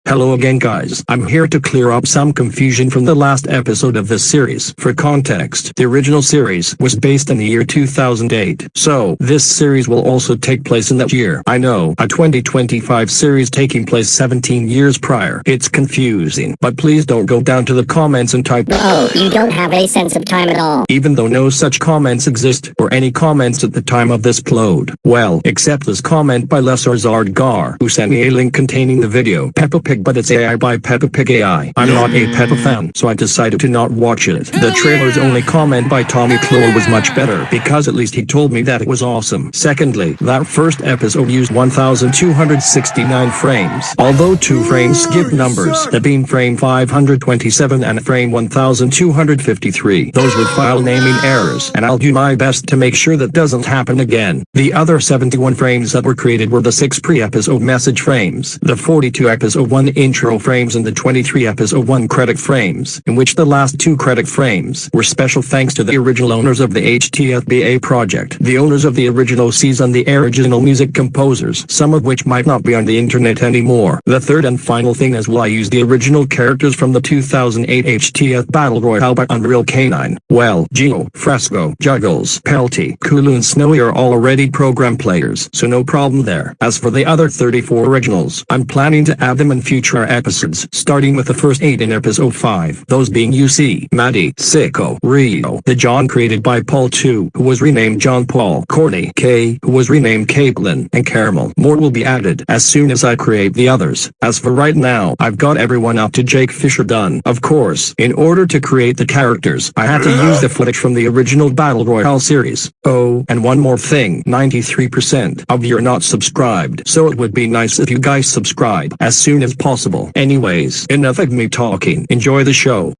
Hello again guys, I'm here to clear up some confusion from the last episode of this series. For context, the original series was based in the year 2008, so this series will also take place in that year. I know, a 2025 series taking place 17 years prior. It's confusing, but please don't go down to the comments and type, "Oh, you don't have a sense of time at all," even though no such comments exist, or any comments at the time of this upload. Well, except this comment by Gar, who sent me a link containing the video Peppa Pig, but it's AI by Peppa Pig AI. I'm not a Peppa fan, so I decided to not watch it. The trailer's only comment by Tommy Clore was much better, because at least he told me that it was awesome. Secondly, that first episode used 1,269 frames, although 2 frames skipped numbers, that being frame 527 and frame 1,253. Those were file naming errors, and I'll do my best to make sure that doesn't happen again. The other 71 frames that were created were the 6 pre-episode message frames, the 42 episode 1 intro frames, and the 23 episode 1 credit frames, in which the last 2 credit frames were special thanks to the original owners of the B.E.E.R project, the owners of the original season, the original music composers, some of which might not be on the internet anymore. The third and final thing is, will I use the original characters from the 2008 HTF Battle Royale by Unreal K9? Well, Geo, Fresco, Juggles, Pelty, Kulu and Snowy are all already program players, so no problem there. As for the other 34 originals, I'm planning to add them in future episodes, starting with the first 8 in episode 5, those being UC, Maddie, Sicko, Rio, the John created by Paul 2, who was renamed John Paul, Courtney, K, who was renamed Caitlin, and Caramel. More will be added as soon as I create the others. As for right now, I've got everyone up to Jake Fisher done. Of course, in order to create the characters, I had to use the footage from the original Battle Royale series. Oh, and one more thing, 93% of you are not subscribed, so it would be nice if you guys subscribe as soon as possible. Anyways, enough of me talking. Enjoy the show.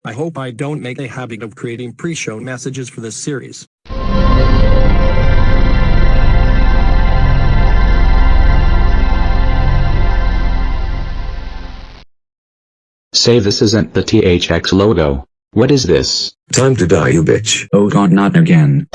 I hope I don't make a habit of creating pre-show messages for this series. Say this isn't the THX logo. What is this? Time to die, you bitch. Oh god, not again.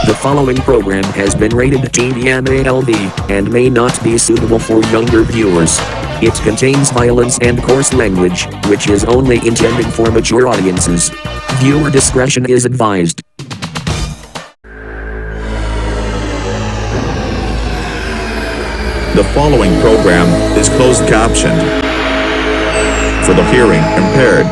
The following program has been rated TVMALD, and may not be suitable for younger viewers. It contains violence and coarse language, which is only intended for mature audiences. Viewer discretion is advised. The following program is closed captioned for the hearing impaired.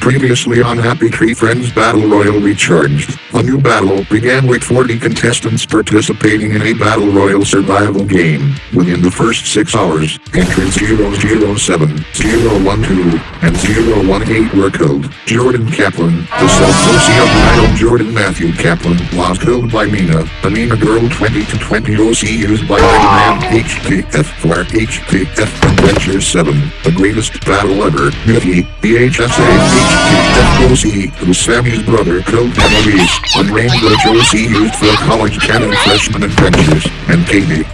Previously on Happy Tree Friends Battle Royale Recharged, a new battle began with 40 contestants participating in a Battle Royale survival game. Within the first 6 hours, entrants 007, 012, and 018 were killed. Jordan Kaplan, the self-titled Jordan Matthew Kaplan, was killed by Mina, a Mina Girl 20-20 OC used by Iron Man HTF for HTF Adventure 7, the greatest battle ever. Nutty, the HSA HTF who's Sammy's brother, killed Annalise, on Rainbow OC used for college canon freshman adventures, and Katie,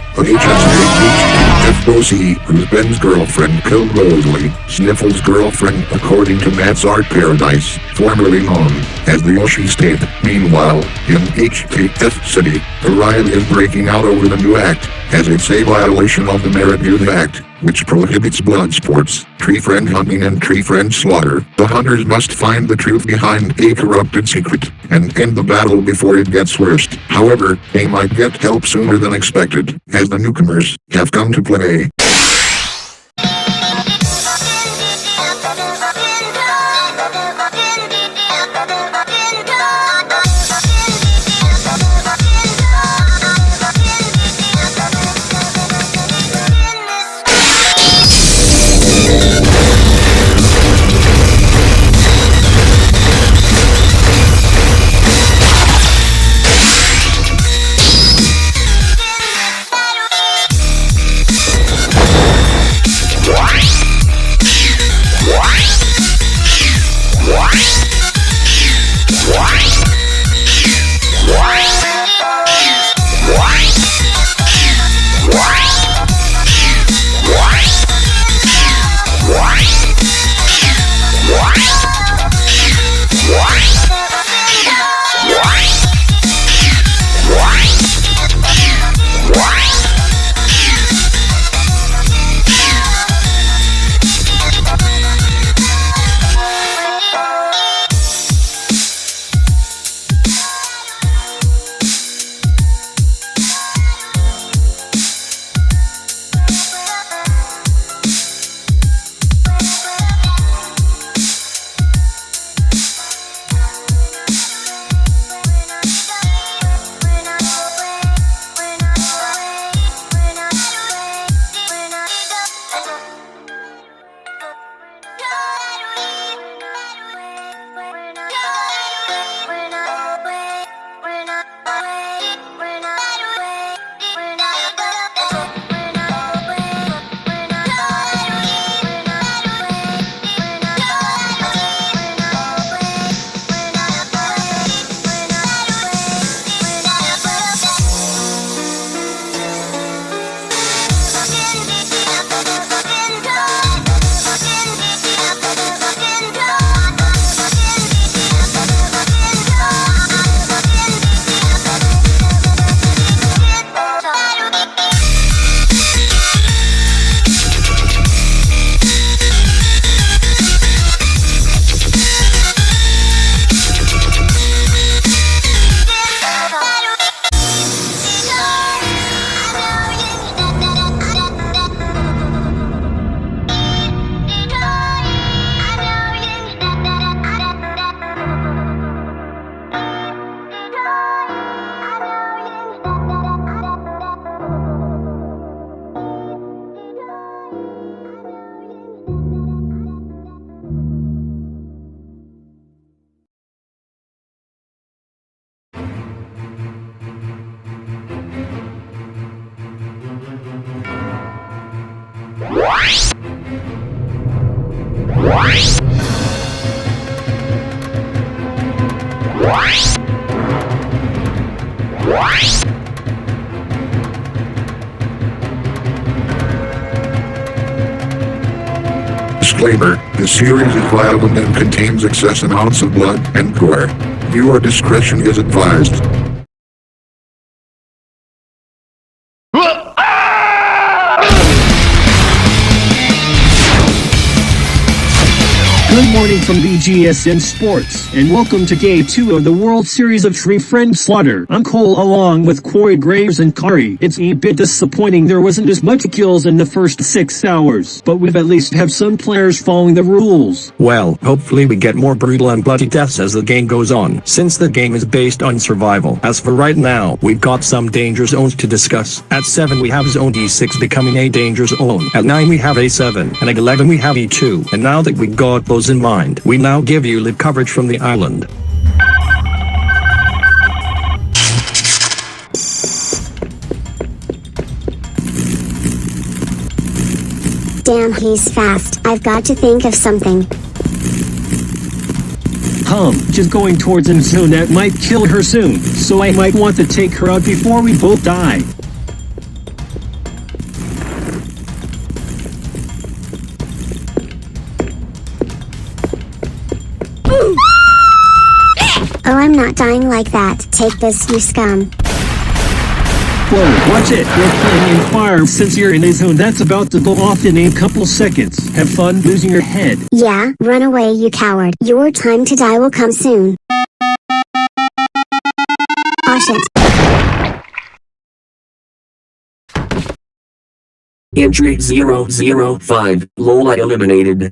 HSHFOC, who's Ben's girlfriend killed Rosalie, Sniffle's girlfriend according to Matt's Art Paradise, formerly known as the Yoshi State. Meanwhile, in HKF City, a riot is breaking out over the new act, as it's a violation of the Merit Youth Act, which prohibits blood sports, tree friend hunting and tree friend slaughter. The hunters must find the truth behind a corrupted secret, and end the battle before it gets worse. However, they might get help sooner than expected, as the Newcomers have come to play. Disclaimer, this series is violent and contains excess amounts of blood and gore. Viewer discretion is advised. Good morning from BGSN Sports, and welcome to Game 2 of the World Series of Tree Friend Slaughter. I'm Cole along with Corey Graves and Kari. It's a bit disappointing there wasn't as much kills in the first 6 hours, but we've at least have some players following the rules. Well, hopefully we get more brutal and bloody deaths as the game goes on, since the game is based on survival. As for right now, we've got some danger zones to discuss. At 7 we have Zone D6 becoming a danger zone. At 9 we have A7, and at 11 we have E2. And now that we got those in mind, we now give you live coverage from the island. Damn, he's fast. I've got to think of something. Just going towards a zone that might kill her soon, so I might want to take her out before we both die. I'm not dying like that. Take this, you scum. Whoa, watch it. We're playing Inquire. Since you're in a zone that's about to go off in a couple seconds. Have fun losing your head. Yeah, run away, you coward. Your time to die will come soon. Aw, shit. Entry 005, Lola eliminated.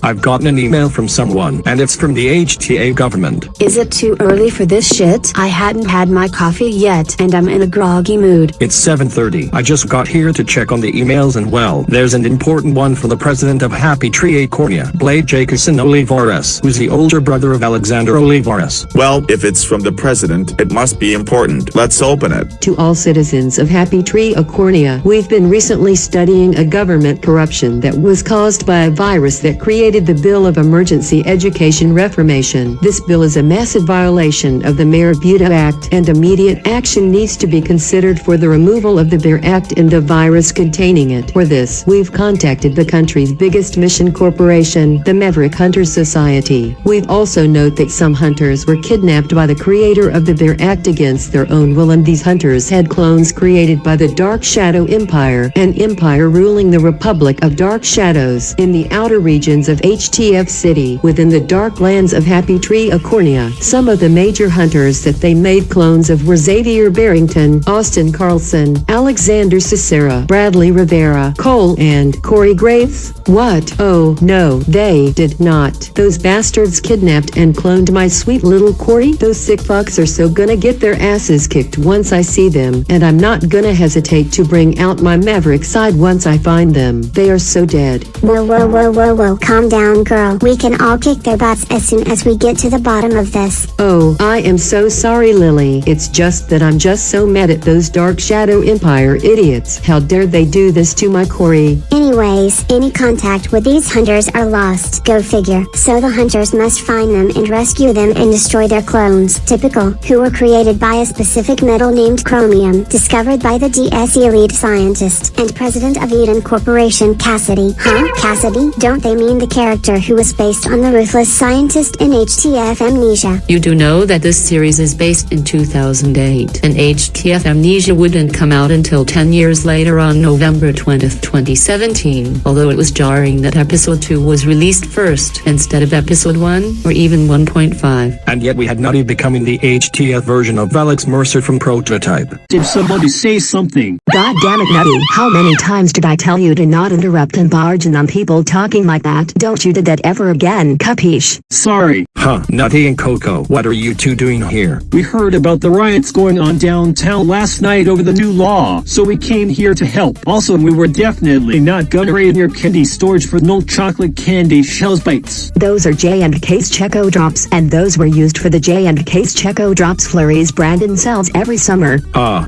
I've gotten an email from someone, and it's from the HTA government. Is it too early for this shit? I hadn't had my coffee yet, and I'm in a groggy mood. It's 7:30. I just got here to check on the emails, and well, there's an important one from the president of Happy Tree Acornia, Blade Jacobson Olivares, who's the older brother of Alexander Olivares. Well, if it's from the president, it must be important. Let's open it. To all citizens of Happy Tree Acornia, we've been recently studying a government corruption that was caused by a virus that created the Bill of Emergency Education Reformation. This bill is a massive violation of the B.E.E.R Act, and immediate action needs to be considered for the removal of the B.E.E.R Act and the virus containing it. For this, we've contacted the country's biggest mission corporation, the Maverick Hunters Society. We've also noted that some hunters were kidnapped by the creator of the B.E.E.R Act against their own will, and these hunters had clones created by the Dark Shadow Empire, an empire ruling the Republic of Dark Shadows in the outer regions of HTF City within the dark lands of Happy Tree Acornia. Some of the major hunters that they made clones of were Xavier Barrington, Austin Carlson, Alexander Cicera, Bradley Rivera, Cole, and Corey Graves. What? Oh, no, they did not. Those bastards kidnapped and cloned my sweet little Corey. Those sick fucks are so gonna get their asses kicked once I see them, and I'm not gonna hesitate to bring out my maverick side once I find them. They are so dead. Whoa, whoa, whoa, whoa, whoa, calm down, girl. We can all kick their butts as soon as we get to the bottom of this. Oh, I am so sorry, Lily. It's just that I'm just so mad at those Dark Shadow Empire idiots. How dare they do this to my Corey? Anyways, any contact with these hunters are lost. Go figure. So the hunters must find them and rescue them and destroy their clones. Typical. Who were created by a specific metal named chromium, discovered by the DS elite scientist and president of Eden Corporation, Cassidy. Huh? Cassidy? Don't they mean the character who was based on the ruthless scientist in HTF Amnesia? You do know that this series is based in 2008, and HTF Amnesia wouldn't come out until 10 years later on November 20th, 2017, although it was jarring that episode 2 was released first instead of episode 1 or even 1.5. And yet we had Nutty becoming the HTF version of Alex Mercer from Prototype. Did somebody say something? God damn it, Nutty. How many times did I tell you to not interrupt and barge in on people talking like that? Don't you do that ever again, capiche? Sorry. Huh, Nutty and Coco, what are you two doing here? We heard about the riots going on downtown last night over the new law, so we came here to help. Also, we were definitely not gonna raid your candy storage for no chocolate candy shells bites. Those are J&K's Checo Drops, and those were used for the J&K's Checo Drops flurries Brandon sells every summer.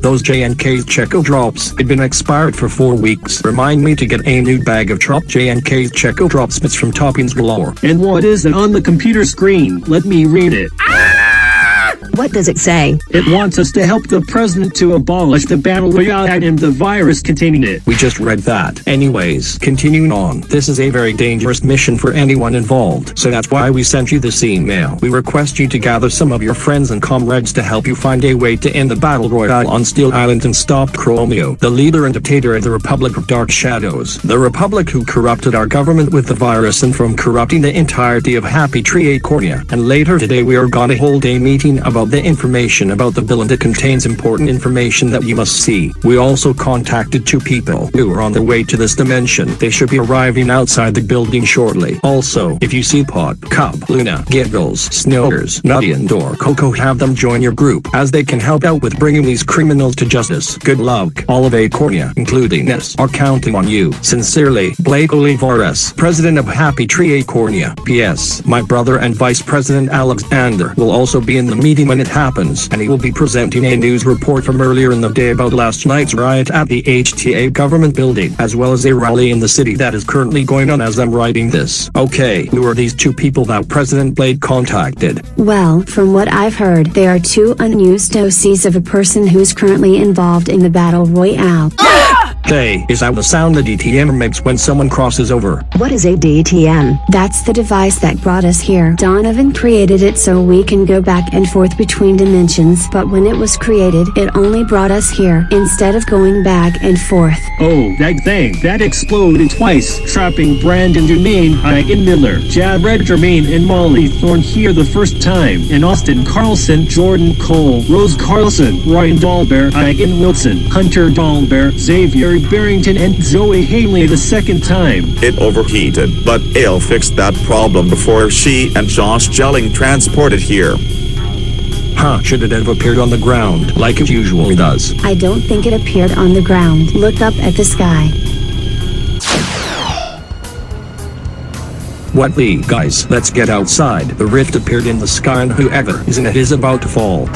Those J&K's Checo Drops had been expired for 4 weeks. Remind me to get a new bag of chopped J&K's Checo Drops bits from Toppings Galore. And what is it on the computer screen? Let me read it. What does it say? It wants us to help the president to abolish the Battle Royale Act and the virus containing it. We just read that. Anyways, continuing on. This is a very dangerous mission for anyone involved, so that's why we sent you this email. We request you to gather some of your friends and comrades to help you find a way to end the Battle Royale on Steel Island and stop Chromio, the leader and dictator of the Republic of Dark Shadows. The Republic who corrupted our government with the virus and from corrupting the entirety of Happy Tree Acornia. And later today we are gonna hold a meeting about about the information about the bill and it contains important information that you must see. We also contacted 2 people who are on their way to this dimension. They should be arriving outside the building shortly. Also, if you see Pot, Cub, Luna, Giggles, Snowers, Nutty and or Coco, have them join your group, as they can help out with bringing these criminals to justice. Good luck. Olivares, including us, are counting on you. Sincerely, Blake Olivares, President of Happy Tree Acornia. P.S. My brother and Vice President Alexander will also be in the meeting when it happens, and he will be presenting a news report from earlier in the day about last night's riot at the HTA government building, as well as a rally in the city that is currently going on as I'm writing this. Okay, who are these 2 people that President Blake contacted? Well, from what I've heard, they are 2 unused dossiers of a person who's currently involved in the Battle Royale. Hey, is that the sound the DTM makes when someone crosses over? What is a DTM? That's the device that brought us here. Donovan created it so we can go back and forth between dimensions, but when it was created, it only brought us here, instead of going back and forth. Oh, that thing, that exploded twice, trapping Brandon Jermaine, Ian Miller, Jared Jermaine and Molly Thorne here the first time, and Austin Carlson, Jordan Cole, Rose Carlson, Ryan Dahlbear, Ian Wilson, Hunter Dahlbear, Xavier Barrington and Zoe Haley the second time. It overheated, but Ale fixed that problem before she and Josh Jelling transported here. Huh, should it have appeared on the ground, like it usually does? I don't think it appeared on the ground. Look up at the sky. What the? Guys, let's get outside. The rift appeared in the sky and whoever is in it is about to fall.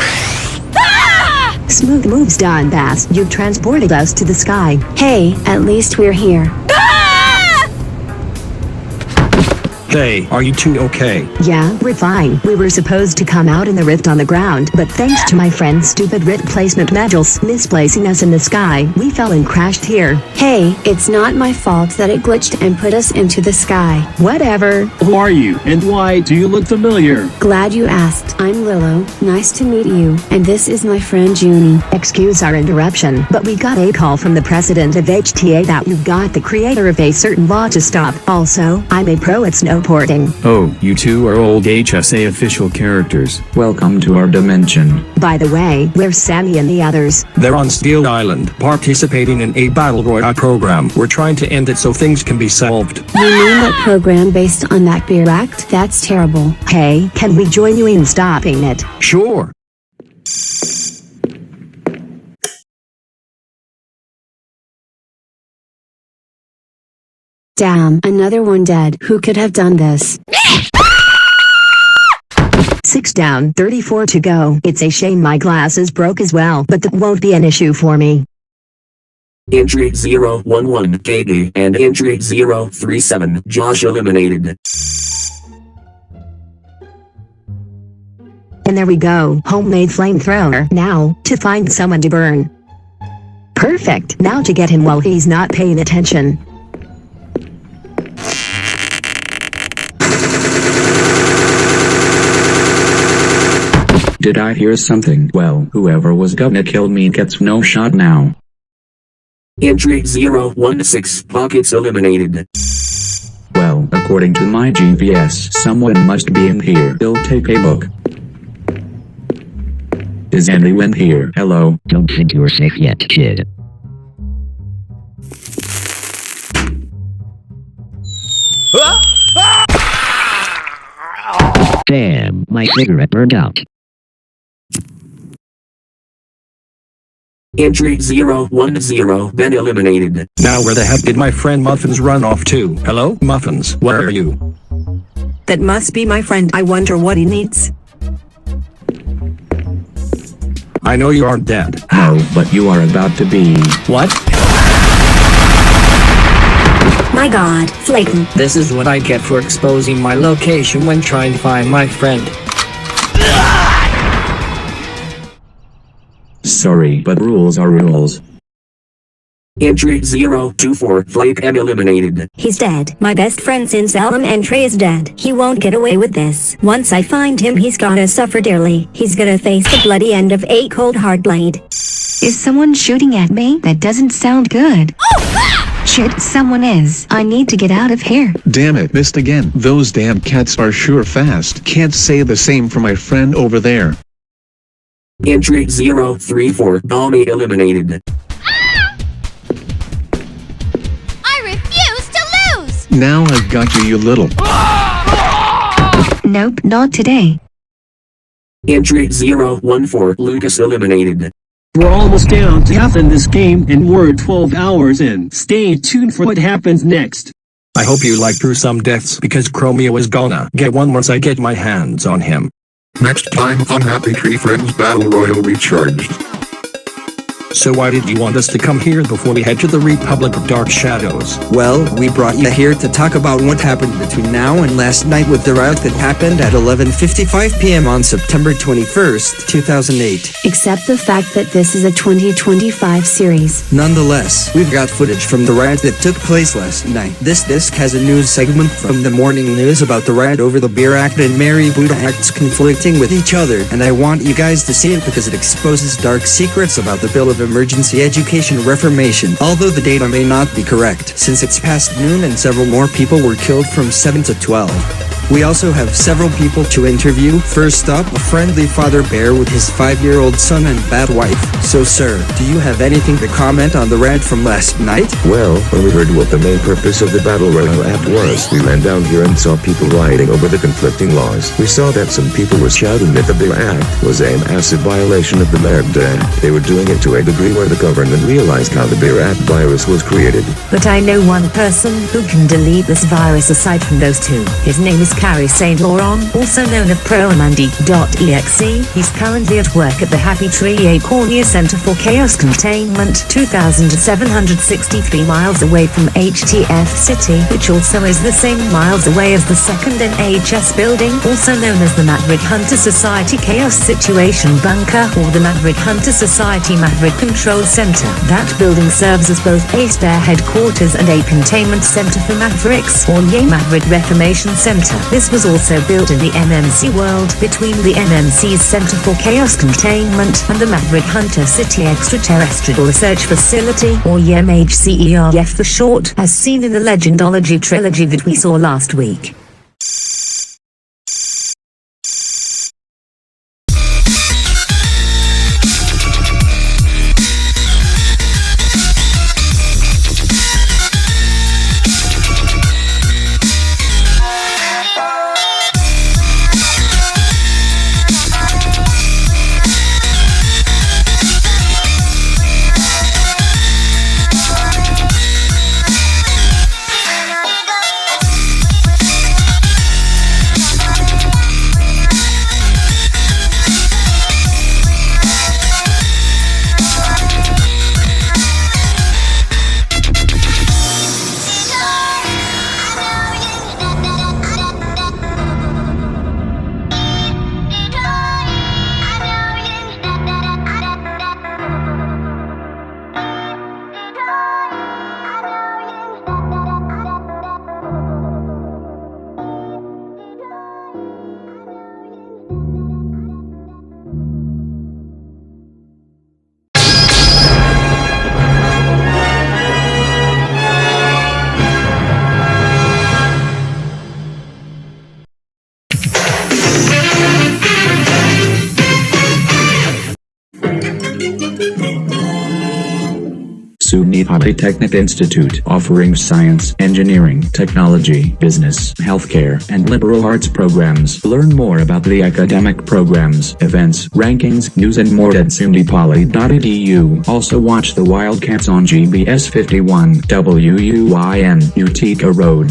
Smooth moves, Don Bass. You've transported us to the sky. Hey, at least we're here. Hey, are you 2 okay? Yeah, we're fine. We were supposed to come out in the rift on the ground, but thanks to my friend's stupid rift placement modules misplacing us in the sky, we fell and crashed here. Hey, it's not my fault that it glitched and put us into the sky. Whatever. Who are you, and why do you look familiar? Glad you asked. I'm Willow. Nice to meet you. And this is my friend Junie. Excuse our interruption, but we got a call from the president of HTA that you've got the creator of a certain law to stop. Also, I'm a pro at snowboarding. Oh, you 2 are old HSA official characters. Welcome to our dimension. By the way, where's Sammy and the others? They're on Steel Island, participating in a Battle Royale program. We're trying to end it so things can be solved. You mean that program based on that B.E.E.R act? That's terrible. Hey, can we join you in stopping it? Sure. Damn, another one dead. Who could have done this? 6 down, 34 to go. It's a shame my glasses broke as well, but that won't be an issue for me. Entry 011 KD and entry 037 Josh eliminated. And there we go, homemade flamethrower. Now, to find someone to burn. Perfect, now to get him while he's not paying attention. Did I hear something? Well, whoever was gonna kill me gets no shot now. Entry 016 Pockets eliminated. Well, according to my GPS, someone must be in here. He'll take a look. Is anyone here? Hello? Don't think you're safe yet, kid. Damn, my cigarette burned out. Entry 010 been eliminated. Now where the heck did my friend Muffins run off to? Hello, Muffins, where are you? That must be my friend. I wonder what he needs. I know you aren't dead. No, but you are about to be. What? My god, Flayton. This is what I get for exposing my location when trying to find my friend. Sorry, but rules are rules. Entry 024 Flake and eliminated. He's dead. My best friend since Alum Entry is dead. He won't get away with this. Once I find him, he's gonna suffer dearly. He's gonna face the bloody end of a cold hard blade. Is someone shooting at me? That doesn't sound good. Shit, someone is. I need to get out of here. Damn it, missed again. Those damn cats are sure fast. Can't say the same for my friend over there. Entry 034, Tommy eliminated. I refuse to lose! Now I've got you, you little. Nope, not today. Entry 014, Lucas eliminated. We're almost down to half in this game and we're 12 hours in. Stay tuned for what happens next. I hope you like through some deaths because Chromio is gonna get one once I get my hands on him. Next time on Happy Tree Friends Battle Royale Recharged. So why did you want us to come here before we head to the Republic of Dark Shadows? Well, we brought you here to talk about what happened between now and last night with the riot that happened at 11:55 p.m. on September 21st, 2008. Except the fact that this is a 2025 series. Nonetheless, we've got footage from the riot that took place last night. This disc has a news segment from the morning news about the riot over the B.E.E.R Act and Mary Buddha Acts conflicting with each other, and I want you guys to see it because it exposes dark secrets about the Bill of Emergency Education Reformation, although the data may not be correct, since it's past noon and several more people were killed from 7 to 12. We also have several people to interview. First up, a friendly father bear with his 5-year-old son and bad wife. So sir, do you have anything to comment on the riot from last night? Well, when we heard what the main purpose of the Battle Royale Act was, we ran down here and saw people rioting over the conflicting laws. We saw that some people were shouting that the B.E.E.R Act was a massive violation of the B.E.E.R Act. They were doing it to a degree where the government realized how the B.E.E.R Act virus was created. But I know one person who can delete this virus aside from those two. His name is Carrie St. Laurent, also known as ProAmandy.exe. He's currently at work at the Happy Tree Acornia Center for Chaos Containment, 2,763 miles away from HTF City, which also is the same miles away as the second NHS building, also known as the Maverick Hunter Society Chaos Situation Bunker, or the Maverick Hunter Society Maverick Control Center. That building serves as both a spare headquarters and a containment center for Mavericks, or Maverick Reformation Center. This was also built in the MMC world, between the MMC's Center for Chaos Containment and the Maverick Hunter City Extraterrestrial Research Facility, or MHCERF for short, as seen in the Legendology trilogy that we saw last week. SUNY Polytechnic Institute, offering science, engineering, technology, business, healthcare, and liberal arts programs. Learn more about the academic programs, events, rankings, news and more at sunypoly.edu. Also watch the Wildcats on GBS 51, WUIN, Utica Road.